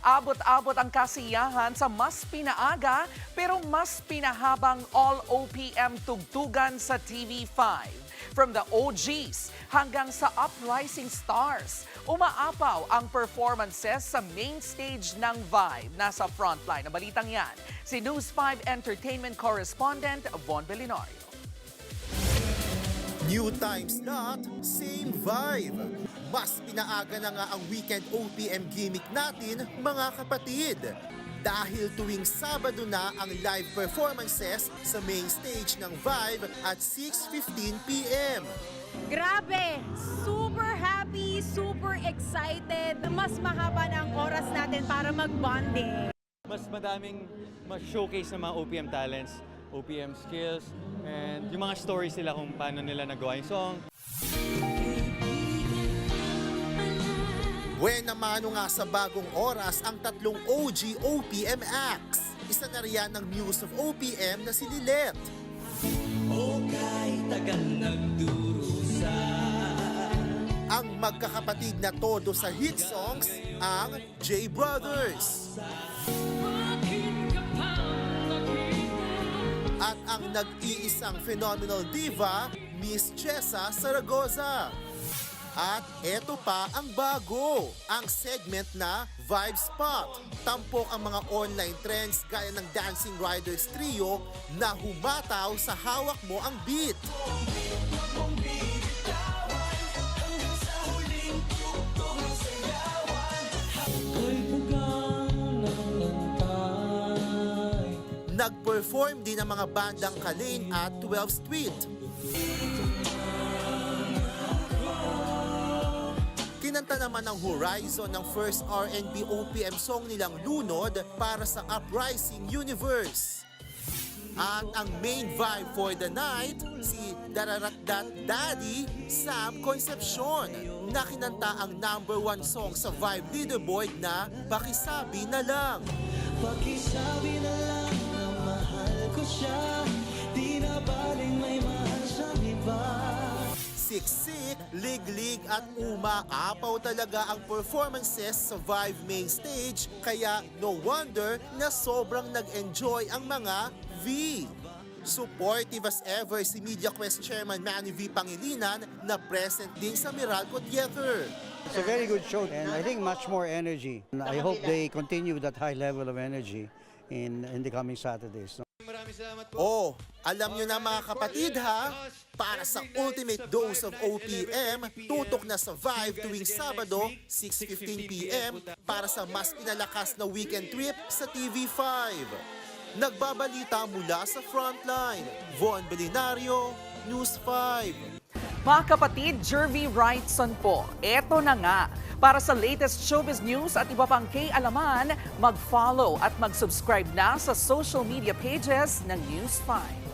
Abot-abot ang kasiyahan sa mas pinaaga pero mas pinahabang all-OPM tugtugan sa TV5. From the OGs hanggang sa uprising stars, umaapaw ang performances sa main stage ng Vibe. Nasa frontline na balitang yan, si News 5 Entertainment Correspondent Von Belinario. New times not, same vibe. Mas pinaaga na nga ang weekend OPM gimmick natin, mga kapatid. Dahil tuwing Sabado na ang live performances sa main stage ng Vibe at 6:15 p.m. Grabe! Super happy, super excited. Mas mahaba na ang oras natin para mag-bonding. Mas madaming ma-showcase ng mga OPM talents, OPM skills, and yung mga stories nila kung paano nila nagawa yung song. Buena mano nga sa bagong oras ang tatlong OG OPM acts. Isa na riyan ng muse of OPM na si Lilet. Okay, tagal nagdurusa. Ang magkakapatid na todo sa hit songs, ang J Brothers. At ang nag-iisang phenomenal diva, Miss Jessa Zaragoza. At eto pa ang bago, ang segment na Vibe Spot. Tampok ang mga online trends gaya ng Dancing Riders Trio na humataw sa hawak mo ang beat. Nag-perform din ang mga bandang Kalane at 12th Street. Kinanta naman ng Horizon ng first R&B OPM song nilang Lunod para sa Uprising Universe. At ang main vibe for the night, si Dararatdat Daddy Sam Concepcion na kinanta ang #1 song sa Vibe Leaderboard na Pakisabi na Lang. Pakisabi na lang na mahal ko siya, di na baling may mahal siyang iba. Siksik, liglig at umaapaw talaga ang performances sa Vibe main stage, kaya no wonder na sobrang nag-enjoy ang mga V. Supportive as ever si MediaQuest Chairman Manny V. Pangilinan na present din sa Meralco Theater. It's a very good show and I think much more energy. And I hope they continue that high level of energy in the coming Saturdays. Oh, alam nyo na mga kapatid ha, para sa ultimate dose of OPM, tutok na sa Vibe tuwing Sabado, 6:15 p.m. para sa mas pinalakas na weekend trip sa TV5. Nagbabalita mula sa Frontline, Von Belinario, News 5. Mga kapatid, Jervy Wrightson po, eto na nga. Para sa latest showbiz news at iba pang kay-alaman, mag-follow at mag-subscribe na sa social media pages ng News 5.